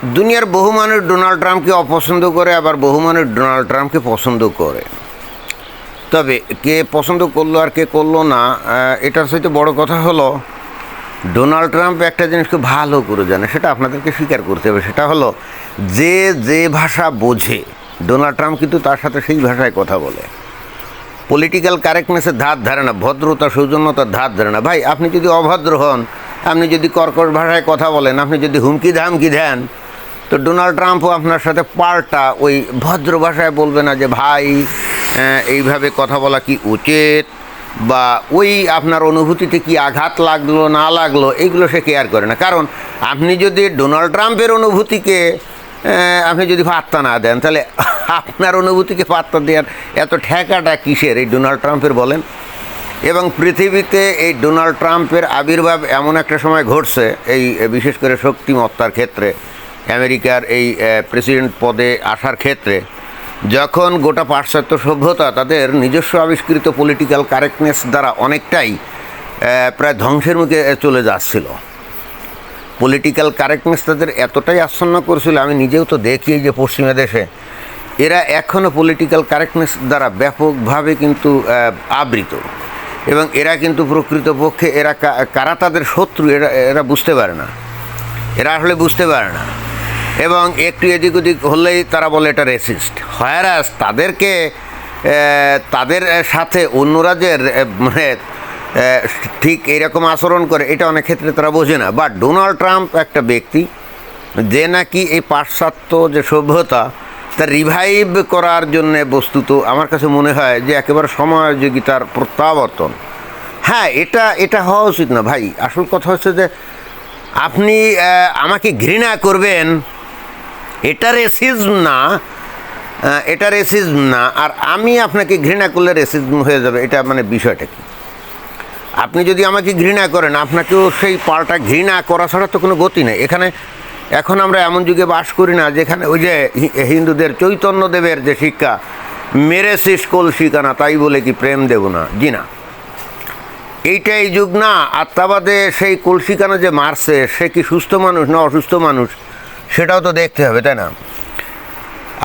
দুনিয়ার বহু মানুষ ডোনাল্ড ট্রাম্পকে অপছন্দ করে, আবার বহু মানুষ ডোনাল্ড ট্রাম্পকে পছন্দ করে। তবে কে পছন্দ করলো আর কে করলো না, এটার সাথে বড় কথা হলো ডোনাল্ড ট্রাম্প একটা জিনিস খুব ভালো করে জানে, সেটা আপনাদেরকে স্বীকার করতে হবে। সেটা হলো যে যে ভাষা বোঝে, ডোনাল্ড ট্রাম্প কিন্তু তার সাথে সেই ভাষায় কথা বলে। পলিটিক্যাল কারেক্টনেসের ধার ধারে না, ভদ্রতা সৌজন্যতার ধার ধারে না। ভাই, আপনি যদি অভদ্র হন, আপনি যদি কর্কশ ভাষায় কথা বলেন, আপনি যদি হুমকি ধামকি দেন, তো ডোনাল্ড ট্রাম্পও আপনার সাথে পাল্টা ওই ভদ্র ভাষায় বলবে না যে ভাই এইভাবে কথা বলা কি উচিত, বা ওই আপনার অনুভূতিতে কি আঘাত লাগলো না লাগলো এইগুলো সে কেয়ার করে না। কারণ আপনি যদি ডোনাল্ড ট্রাম্পের অনুভূতিকে আপনি যদি পাত্তা না দেন, তাহলে আপনার অনুভূতিকে পাত্তা দেওয়ার এত ঠেকাটা কিসের এই ডোনাল্ড ট্রাম্পের বলেন? এবং পৃথিবীতে এই ডোনাল্ড ট্রাম্পের আবির্ভাব এমন একটা সময় ঘটছে, এই বিশেষ করে শক্তিমত্তার ক্ষেত্রে, আমেরিকার এই প্রেসিডেন্ট পদে আসার ক্ষেত্রে, যখন গোটা পাশ্চাত্য সভ্যতা তাদের নিজস্ব আবিষ্কৃত পলিটিক্যাল কারেক্টনেস দ্বারা অনেকটাই প্রায় ধ্বংসের মুখে চলে যাচ্ছিল। পলিটিক্যাল কারেক্টনেস তাদের এতটাই আচ্ছন্ন করেছিল, আমি নিজেও তো দেখি যে পশ্চিমা দেশে এরা এখনও পলিটিক্যাল কারেক্টনেস দ্বারা ব্যাপকভাবে কিন্তু আবৃত, এবং এরা কিন্তু প্রকৃতপক্ষে এরা কারা তাদের শত্রু এরা বুঝতে পারে না, এরা আসলে বুঝতে পারে না। এবং একটু এদিক ওদিক হলেই তারা বলে এটা রেসিস্ট। হয়রাস তাদেরকে তাদের সাথে অন্য রাজ্যের মানে ঠিক এইরকম আচরণ করে, এটা অনেক ক্ষেত্রে তারা বোঝে না। বাট ডোনাল্ড ট্রাম্প একটা ব্যক্তি যে নাকি এই পাশ্চাত্য যে সভ্যতা তার রিভাইভ করার জন্যে বস্তুত আমার কাছে মনে হয় যে একেবারে সময়োযোগিতার প্রত্যাবর্তন। হ্যাঁ, এটা হওয়া উচিত না ভাই। আসল কথা হচ্ছে যে আপনি আমাকে ঘৃণা করবেন, এটা রেসিজম না, এটা রেসিজম না, আর আমি আপনাকে ঘৃণা করলে রেসিজম হয়ে যাবে, এটা মানে বিষয়টা কি? আপনি যদি আমাকে ঘৃণা করেন, আপনাকেও সেই পাল্টা ঘৃণা করা ছাড়া তো কোনো গতি নেই এখানে। এখন আমরা এমন যুগে বাস করি না যেখানে ওই যে হিন্দুদের চৈতন্যদেবের যে শিক্ষা, মেরে শেষ কলসি কানা তাই বলে কি প্রেম দেব না, জি না, এইটাই যুগ না। আত্মাবাদে সেই কলসিকানা যে মারছে সে কি সুস্থ মানুষ না অসুস্থ মানুষ, সেটাও তো দেখতে হবে, তাই না?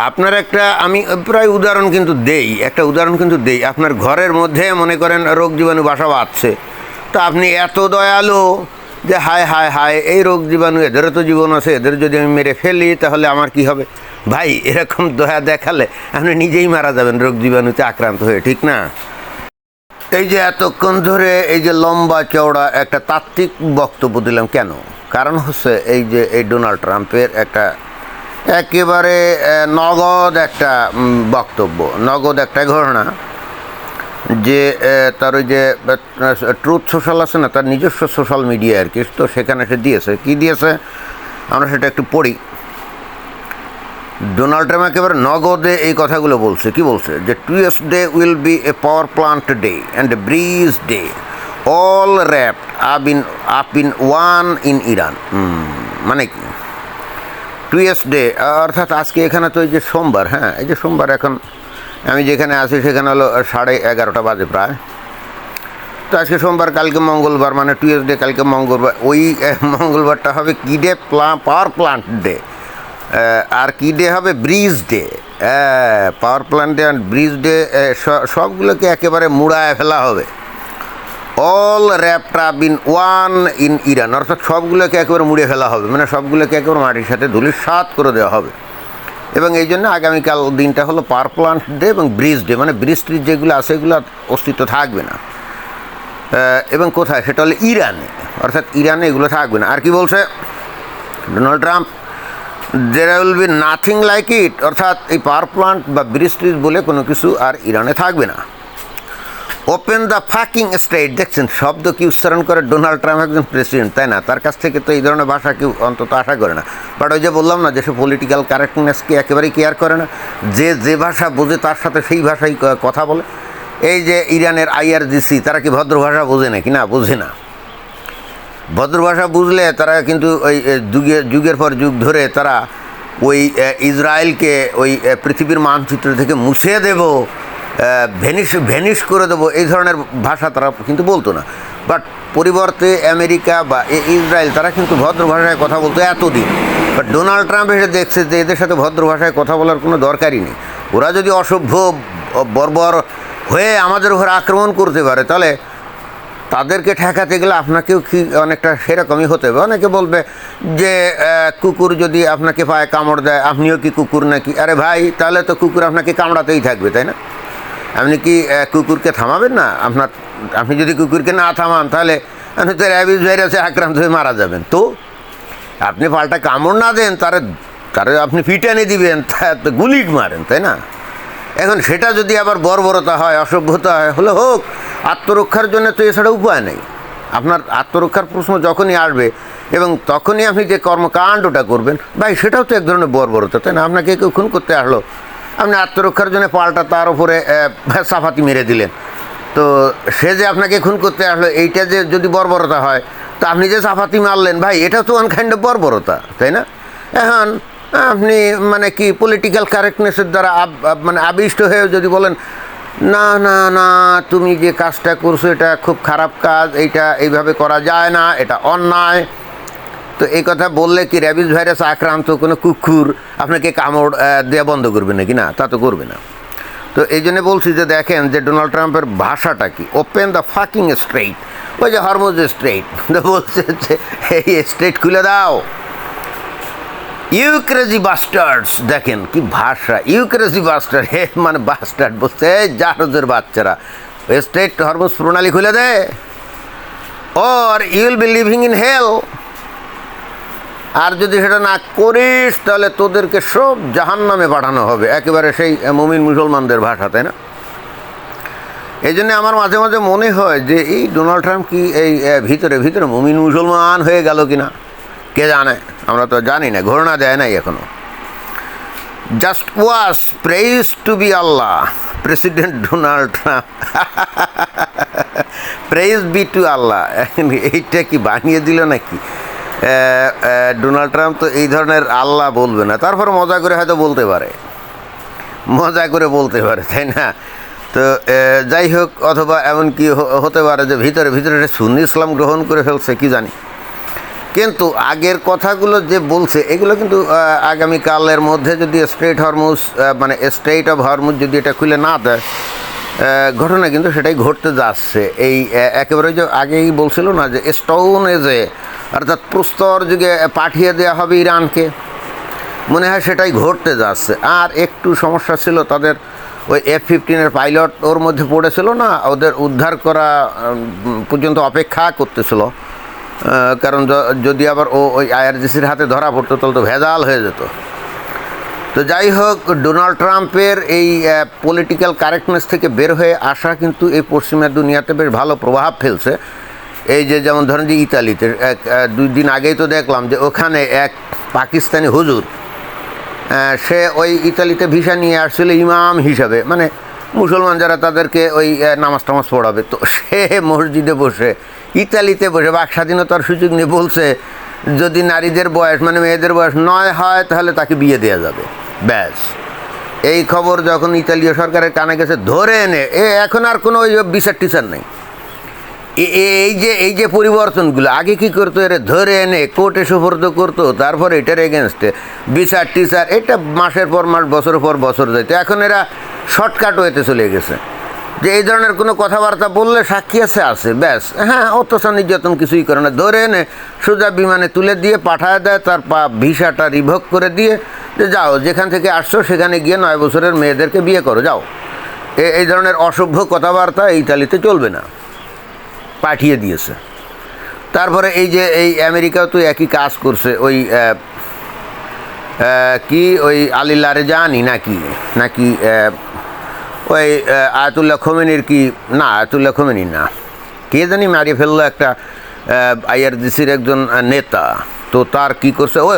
আপনার আমি প্রায় উদাহরণ কিন্তু দেই, আপনার ঘরের মধ্যে মনে করেন রোগ জীবাণু বাসা বাঁধছে, তো আপনি এত দয়ালু যে হায় হায় হায় এই রোগ জীবাণু, এদেরও তো জীবন আছে, এদের যদি আমি মেরে ফেলি তাহলে আমার কি হবে? ভাই, এরকম দয়া দেখালে আপনি নিজেই মারা যাবেন রোগ জীবাণুতে আক্রান্ত হয়ে, ঠিক না? এই যে এতক্ষণ ধরে এই যে লম্বা চওড়া একটা তাত্ত্বিক বক্তব্য দিলাম কেন? কারণ হচ্ছে এই ডোনাল্ড ট্রাম্পের একটা একেবারে নগদ একটা বক্তব্য, নগদ একটা ঘটনা, যে তার ওই যে ট্রুথ সোশ্যাল আছে না, তার নিজস্ব সোশ্যাল মিডিয়া আর কি, তো সেখানে সে দিয়েছে, কি দিয়েছে আমরা সেটা একটু পড়ি। ডোনাল্ড ট্রাম্প একেবারে নগদে এই কথাগুলো বলছে। কি বলছে? যে Tuesday will B A power plant day and a bridge day, all wrapped up in one in Iran. মানে কি টুয়েসডে অর্থাৎ আজকে এখানে তো এই যে সোমবার, হ্যাঁ এই যে সোমবার, এখন আমি যেখানে আছি সেখানে হলো 11:30 বাজে প্রায়। তো আজকে সোমবার, কালকে মঙ্গলবার, মানে টুয়েসডে, কালকে মঙ্গলবার। ওই মঙ্গলবারটা হবে কী ডে? Power plant day. আর কী ডে হবে? Bridge day. Power plant day and bridge day, সবগুলোকে একেবারে মুড়ায় ফেলা হবে। All wrapped up in one in Iran, অর্থাৎ সবগুলোকে একেবারে মুড়ে ফেলা হবে, মানে সবগুলোকে একেবারে মাটির সাথে ধূলিসাৎ করে দেওয়া হবে। এবং এই জন্য আগামীকাল দিনটা হলো পাওয়ার প্ল্যান্ট ডে এবং ব্রিজ ডে, মানে ব্রিজ ট্রিজ যেগুলো আছে এগুলো অস্তিত্ব থাকবে না। এবং কোথায়? সেটা হলো ইরানে, অর্থাৎ ইরানে এগুলো থাকবে না। আর কি বলছে Donald Trump? There will be nothing like it, অর্থাৎ এই পাওয়ার প্ল্যান্ট বা ব্রিজ ট্রিজ বলে কোনো কিছু আর ইরানে থাকবে না। Open the fucking state. দেখছেন শব্দ কি উচ্চারণ করে ডোনাল্ড ট্রাম্প, একজন প্রেসিডেন্ট, তাই না? তার কাছ থেকে তো এই ধরনের ভাষা কেউ অন্তত আশা করে না। বাট ওই যে বললাম না, যে সে পলিটিক্যাল কারেক্টনেসকে একেবারেই কেয়ার করে না, যে ভাষা বোঝে তার সাথে সেই ভাষাই কথা বলে। এই যে ইরানের IRGC, তারা কি ভদ্র ভাষা বোঝে নাকি? না, বোঝে না। ভদ্র ভাষা বুঝলে তারা কিন্তু ওই যুগের পর যুগ ধরে তারা ওই ইসরায়েলকে ওই পৃথিবীর মানচিত্র থেকে মুছে দেব, ভ্যানিশ করে দেবো, এই ধরনের ভাষা তারা কিন্তু বলতো না। বাট পরিবর্তে আমেরিকা বা ইসরায়েল তারা কিন্তু ভদ্র ভাষায় কথা বলতো এতদিন। বাট ডোনাল্ড ট্রাম্প এসে দেখছে যে এদের সাথে ভদ্র ভাষায় কথা বলার কোনো দরকারই নেই। ওরা যদি অসভ্য বর্বর হয়ে আমাদের উপর আক্রমণ করতে পারে, তাহলে তাদেরকে ঠেকাতে গেলে আপনাকেও কি অনেকটা সেরকমই হতে হবে। অনেকে বলবে যে কুকুর যদি আপনাকে পায়ে কামড় দেয় আপনিও কি কুকুর নাকি? আরে ভাই, তাহলে তো কুকুর আপনাকে কামড়াতেই থাকবে, তাই না? আপনি কি কুকুরকে থামাবেন না? আপনি যদি কুকুরকে না থামান তাহলে আপনি তো র্যাবিস ভাইরাসে আক্রান্ত হয়ে মারা যাবেন। তো আপনি পাল্টা কামড় না দেন, তারে আপনি পিটানি দিবেন, তা গুলি মারেন, তাই না? এখন সেটা যদি আবার বর্বরতা হয়, অসভ্যতা হয়, হলে হোক, আত্মরক্ষার জন্য তো এছাড়া উপায় নেই। আপনার আত্মরক্ষার প্রশ্ন যখনই আসবে এবং তখনই আপনি যে কর্মকাণ্ডটা করবেন, ভাই সেটাও তো এক ধরনের বর্বরতা, তাই না? আপনাকে কেউ খুন করতে আসলো, আপনি আত্মরক্ষার জন্য পাল্টা তার উপরে সাফাতি মেরে দিলেন, তো সে যে আপনাকে খুন করতে আসলো, এইটা যে যদি বর্বরতা হয়, তো আপনি যে সাফাতি মারলেন, ভাই এটা তো ওয়ান কাইন্ড অফ বর্বরতা, তাই না? এখন আপনি মানে কি পলিটিক্যাল কারেক্টনেসের দ্বারা মানে আবিষ্ট হয়ে যদি বলেন না না না, তুমি যে কাজটা করছো এটা খুব খারাপ কাজ, এইটা এইভাবে করা যায় না, এটা অন্যায়, তো এই কথা বললে কি র্যাবিস ভাইরাস আক্রান্ত কোনো কুকুর আপনাকে কামড় দেওয়া বন্ধ করবে নাকি? না, তা তো করবে না। তো এই জন্য বলছি যে দেখেন যে ডোনাল্ড ট্রাম্পের ভাষাটা কি, ওপেন দ্য ফাকিং স্ট্রেইট, ওই যে হরমুজ স্ট্রেইট বলছে যে এই স্ট্রেইট খুলে দাও, ইউ ক্রেজি বাস্টার্ডস। দেখেন কি ভাষা, ইউ ক্রেজি বাস্টার্ড, হে মানে বাস্টার্ড বলছে জাহাজের বাচ্চারা, স্ট্রেইট হরমুজ প্রণালী খুলে দে, or you will be living in hell. আর যদি সেটা না করিস তাহলে তোদেরকে সব জাহান্নামে পাঠানো হবে, একেবারে সেই মুমিন মুসলমানদের ভাষা, তাই না? এই জন্যে আমার মাঝে মাঝে মনে হয় যে এই ডোনাল্ড ট্রাম্প কি এই ভিতরে ভিতরে মুমিন মুসলমান হয়ে গেল কিনা, কে জানে, আমরা তো জানি না, ঘোষণা দেয় নাই এখনো। Just was praise to be Allah, President Donald Trump, praise be to Allah. এইটা কি বানিয়ে দিল নাকি? ডোনাল্ড ট্রাম্প তো এই ধরনের আল্লাহ বলবে না, তারপর মজা করে হয়তো বলতে পারে, মজা করে বলতে পারে, তাই না? তো যাই হোক, অথবা এমন কি হতে পারে যে ভিতরে ভিতরে সুন্নি ইসলাম গ্রহণ করে ফেলছে, কি জানি। কিন্তু আগের কথাগুলো যে বলছে এগুলো কিন্তু আগামীকালের মধ্যে যদি স্ট্রেইট হরমুজ মানে স্ট্রেইট অফ হরমুজ যদি এটা খুলে না দেয়, ঘটনা কিন্তু সেটাই ঘটতে যাচ্ছে। এই একেবারে যে আগেই বলছিল না যে স্টোন এজে, অর্থাৎ প্রস্তর যুগে পাঠিয়ে দেওয়া হবে ইরানকে, মনে হয় সেটাই ঘটতে যাচ্ছে। আর একটু সমস্যা ছিল তাদের, ওই F-15 পাইলট ওর মধ্যে পড়েছিল না, ওদের উদ্ধার করা পর্যন্ত অপেক্ষা করতেছিল, কারণ যদি আবার ওই IRGCর হাতে ধরা পড়তো তাহলে তো ভেজাল হয়ে যেত। তো যাই হোক, ডোনাল্ড ট্রাম্পের এই পলিটিক্যাল কারেক্টনেস থেকে বের হয়ে আসা কিন্তু এই পশ্চিমা দুনিয়াতে বেশ ভালো প্রভাব ফেলছে। এই যে যেমন ধরেন যে ইতালিতে 2 দিন আগেই তো দেখলাম যে ওখানে এক পাকিস্তানি হুজুর, সে ওই ইতালিতে ভিসা নিয়ে আসছিল ইমাম হিসাবে, মানে মুসলমান যারা তাদেরকে ওই নামাজ টামাজ পড়াবে, তো সে মসজিদে বসে ইতালিতে বসে বাক স্বাধীনতার সুযোগ নিয়ে বলছে যদি নারীদের বয়স মানে মেয়েদের বয়স 9 হয় তাহলে তাকে বিয়ে দেওয়া যাবে। ব্যাস, এই খবর যখন ইতালীয় সরকারের কানে গেছে, ধরে এনে এখন আর কোনো ওই বিচার টিচার নেই। এই যে পরিবর্তনগুলো, আগে কি করতো, এর ধরে এনে কোর্টে সুপর্দ করতো, তারপরে এটার এগেনস্টে বিচার টিচার, এটা মাসের পর মাস বছরের পর বছর যেত। এখন এরা শর্টকাট হয়েতে চলে গেছে যে এই ধরনের কোনো কথাবার্তা বললে সাক্ষী আছে, ব্যাস, হ্যাঁ, অত্যাচার নির্যাতন কিছুই করে না, ধরে এনে সোজা বিমানে তুলে দিয়ে পাঠায় দেয়, তার ভিসাটা রিভোক করে দিয়ে যে যাও, যেখান থেকে আসছো সেখানে গিয়ে 9 বছরের মেয়েদেরকে বিয়ে করো, যাও। এই ধরনের অসভ্য কথাবার্তা ইতালিতে চলবে না, পাঠিয়ে দিয়েছে। তারপরে এই আমেরিকাও তো একই কাজ করছে, ওই কি ওই আলী লারেজানি নাকি ওই আয়াতুল্লাহ খোমেনির কি না, আয়াতুল্লাহ খোমেনি না, কে জানি মারিয়ে ফেললো একটা IRGCর একজন নেতা। তো তার কি করছে, ও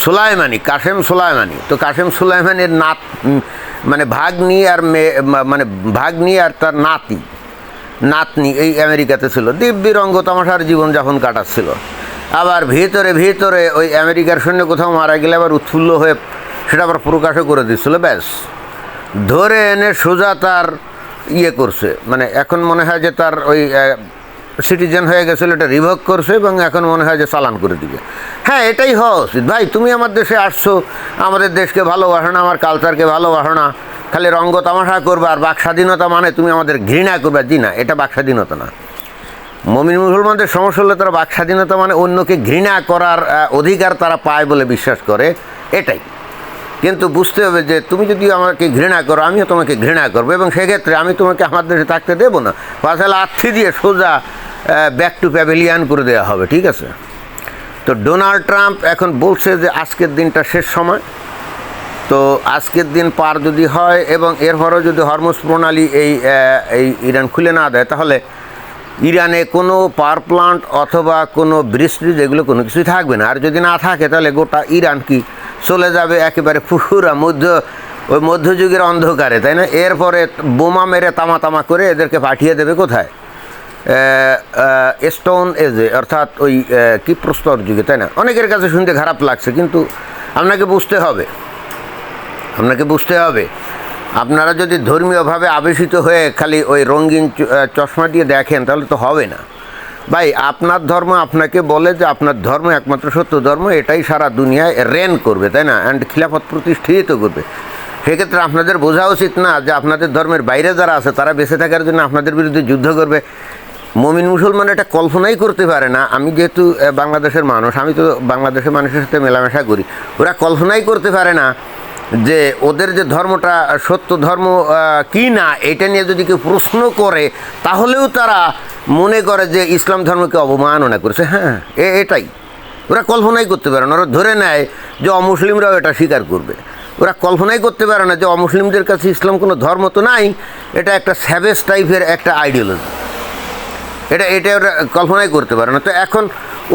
সুলাইমানি, কাশেম সুলাইমানি, তো কাশেম সুলাইমানির মানে ভাগ্নি আর তার নাতনি এই আমেরিকাতে ছিল, দিব্যি রঙ্গ তামাশার জীবনযাপন কাটাচ্ছিল। আবার ভিতরে ভিতরে ওই আমেরিকার সৈন্য কোথাও মারা গেলে আবার উৎফুল্ল হয়ে সেটা আবার প্রকাশও করে দিচ্ছিল। ব্যাস, ধরে এনে সোজা তার করছে, মানে এখন মনে হয় যে তার ওই সিটিজেন হয়ে গেছিলো, এটা রিভোক করছে এবং এখন মনে হয় যে চালান করে দিবে। হ্যাঁ, এটাই হওয়া উচিত। ভাই, তুমি আমার দেশে আসছো, আমাদের দেশকে ভালোবাসো না, আমার কালচারকে ভালোবাসো না, খালি রঙ্গ তামাশা করবে আর বাক স্বাধীনতা মানে তুমি আমাদের ঘৃণা করবে। জি না, এটা বাক স্বাধীনতা না। মুমিন মুসলমানদের সমস্যা হলে তারা বাক স্বাধীনতা মানে অন্যকে ঘৃণা করার অধিকার তারা পায় বলে বিশ্বাস করে, এটাই। কিন্তু বুঝতে হবে যে তুমি যদি আমাকে ঘৃণা করো, আমিও তোমাকে ঘৃণা করবো, এবং সেক্ষেত্রে আমি তোমাকে আমার দেশে থাকতে দেবো না। পাশালে আর্থি দিয়ে সোজা ব্যাক টু প্যাভিলিয়ান করে দেওয়া হবে, ঠিক আছে? তো ডোনাল্ড ট্রাম্প এখন বলছে যে আজকের দিনটা শেষ সময়। তো আজকের দিন পার যদি হয় এবং এরপরও যদি হরমুজ প্রণালী এই ইরান খুলে না দেয়, তাহলে ইরানে কোনো পাওয়ার প্লান্ট অথবা কোনো ব্রিজ এগুলো কোনো কিছুই থাকবে না। আর যদি না থাকে তাহলে গোটা ইরান কি চলে যাবে একেবারে পুরা ওই মধ্যযুগের অন্ধকারে, তাই না? এরপরে বোমা মেরে তামা করে এদেরকে পাঠিয়ে দেবে কোথায়? স্টোন এজে, অর্থাৎ ওই কি প্রস্তর যুগে, তাই না? অনেকের কাছে শুনতে খারাপ লাগছে, কিন্তু আপনাকে বুঝতে হবে। আপনারা যদি ধর্মীয়ভাবে আবেশিত হয়ে খালি ওই রঙিন চশমা দিয়ে দেখেন তাহলে তো হবে না। ভাই, আপনার ধর্ম আপনাকে বলে যে আপনার ধর্ম একমাত্র সত্য ধর্ম, এটাই সারা দুনিয়ায় রেন করবে, তাই না? অ্যান্ড খিলাফত প্রতিষ্ঠিত করবে। সেক্ষেত্রে আপনাদের বোঝা উচিত না যে আপনাদের ধর্মের বাইরে যারা আছে তারা বেঁচে থাকার জন্য আপনাদের বিরুদ্ধে যুদ্ধ করবে। মুমিন মুসলমান এটা কল্পনাই করতে পারে না। আমি যেহেতু বাংলাদেশের মানুষ, আমি তো বাংলাদেশের মানুষের সাথে মেলামেশা করি, ওরা কল্পনাই করতে পারে না যে ওদের যে ধর্মটা সত্য ধর্ম কি না, এটা নিয়ে যদি কেউ প্রশ্ন করে তাহলেও তারা মনে করে যে ইসলাম ধর্মকে অবমাননা করেছে। হ্যাঁ, এটাই ওরা কল্পনাই করতে পারে না। ওরা ধরে নেয় যে অমুসলিমরাও এটা স্বীকার করবে। ওরা কল্পনাই করতে পারে না যে অমুসলিমদের কাছে ইসলাম কোনো ধর্ম তো নাই, এটা একটা স্যাভেজ টাইপের একটা আইডিওলজি। এটা ওরা কল্পনাই করতে পারে না। তো এখন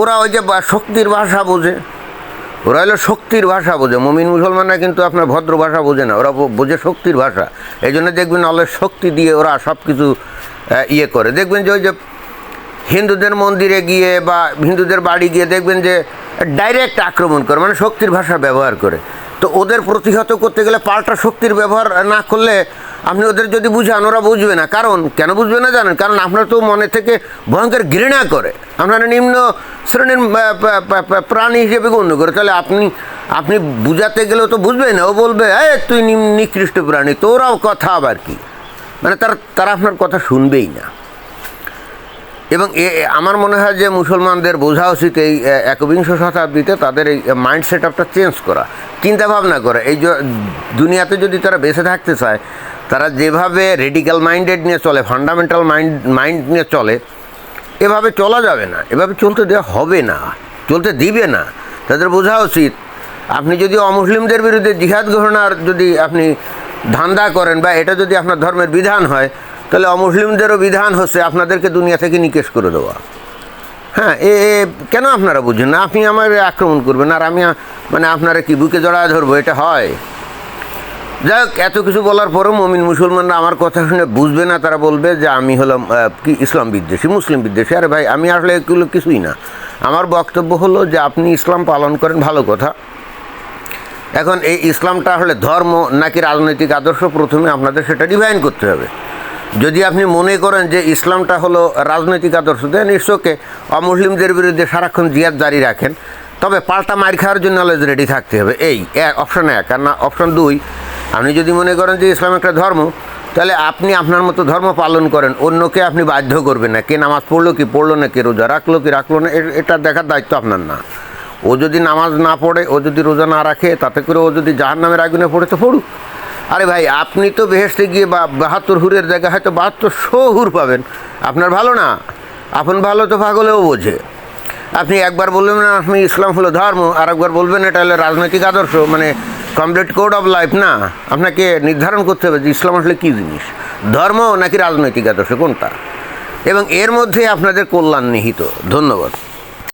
ওরা ওই যে শক্তির ভাষা বোঝে, ওরা হলো শক্তির ভাষা বোঝে। মুমিন মুসলমানরা কিন্তু আপনার ভদ্র ভাষা বোঝে না, ওরা বোঝে শক্তির ভাষা। এই জন্য দেখবেন অলরেডি শক্তি দিয়ে ওরা সব কিছু করে। দেখবেন যে ওই যে হিন্দুদের মন্দিরে গিয়ে বা হিন্দুদের বাড়ি গিয়ে দেখবেন যে ডাইরেক্ট আক্রমণ করে, মানে শক্তির ভাষা ব্যবহার করে। তো ওদের প্রতিহত করতে গেলে পাল্টা শক্তির ব্যবহার না করলে আপনি ওদের যদি বুঝান ওরা বুঝবে না। কারণ কেন বুঝবে না জানেন? কারণ আপনার তো মনে থেকে ভয়ঙ্কর ঘৃণা করে, আপনারা নিম্ন শ্রেণীর প্রাণী হিসেবে গণ্য করে। তাহলে আপনি বুঝাতে গেলেও তো বুঝবে না, ও বলবে তুই নিকৃষ্ট প্রাণী, তোরাও কথা আবার কি, মানে তারা আপনার কথা শুনবেই না। এবং আমার মনে হয় যে মুসলমানদের বোঝা উচিত এই একবিংশ শতাব্দীতে তাদের এই মাইন্ড সেট আপটা চেঞ্জ করা, চিন্তাভাবনা করা। এই দুনিয়াতে যদি তারা বেঁচে থাকতে চায়, তারা যেভাবে রেডিক্যাল মাইন্ডেড নিয়ে চলে, ফান্ডামেন্টাল মাইন্ড নিয়ে চলে, এভাবে চলা যাবে না, এভাবে চলতে দেওয়া হবে না, চলতে দিবে না। তাদের বোঝা উচিত আপনি যদি অমুসলিমদের বিরুদ্ধে জিহাদ ঘোষণার যদি আপনি ধান্দা করেন বা এটা যদি আপনার ধর্মের বিধান হয়, তাহলে অমুসলিমদেরও বিধান হচ্ছে আপনাদেরকে দুনিয়া থেকে নিকেশ করে দেওয়া। হ্যাঁ, কেন আপনারা বুঝছেন না? আপনি আমার আক্রমণ করবেন আর আমি মানে আপনারা কি বুকে জড়ায় ধরবো? এটা হয়? যাই হোক, এত কিছু বলার পরও মুমিন মুসলমানরা আমার কথা শুনে বুঝবে না। তারা বলবে যে আমি হলাম কি ইসলাম বিদ্বেষী, মুসলিম বিদ্বেষী। আরে ভাই, আমি আসলে এগুলো কিছুই না। আমার বক্তব্য হলো যে আপনি ইসলাম পালন করেন, ভালো কথা। এখন এই ইসলামটা আসলে ধর্ম নাকি রাজনৈতিক আদর্শ, প্রথমে আপনাদের সেটা ডিফাইন করতে হবে। যদি আপনি মনে করেন যে ইসলামটা হলো রাজনৈতিক আদর্শ, দেন ইটস ওকে, অমুসলিমদের বিরুদ্ধে সারাক্ষণ জিহাদ জারি রাখেন, তবে পাল্টা মার খাওয়ার জন্য অলওয়েজ রেডি থাকতে হবে। এই অপশন 1। আর না অপশন 2, আপনি যদি মনে করেন যে ইসলাম একটা ধর্ম, তাহলে আপনি আপনার মতো ধর্ম পালন করেন, অন্যকে আপনি বাধ্য করবেন না। কে নামাজ পড়লো কি পড়লো না, কে রোজা রাখলো কি রাখলো না, এটা দেখার দায়িত্ব আপনার না। ও যদি নামাজ না পড়ে, ও যদি রোজা না রাখে, তাতে করে ও যদি জাহান্নামের আগুনে পড়ে তো পড়ুক। আরে ভাই, আপনি তো বেহেশতে গিয়ে 72 হুরের জায়গায় হয়তো 7200 হুর পাবেন। আপনার ভালো না, আপন ভালো তো পাগলেও বোঝে। আপনি একবার বলবেন না আপনি ইসলাম হলো ধর্ম, আর একবার বলবেন এটা হলো রাজনৈতিক আদর্শ, মানে কমপ্লিট কোড অফ লাইফ না। আপনাকে নির্ধারণ করতে হবে যে ইসলাম আসলে কী জিনিস, ধর্ম নাকি রাজনৈতিক আদর্শ কোনটা, এবং এর মধ্যে আপনাদের কল্যাণ নিহিত। ধন্যবাদ।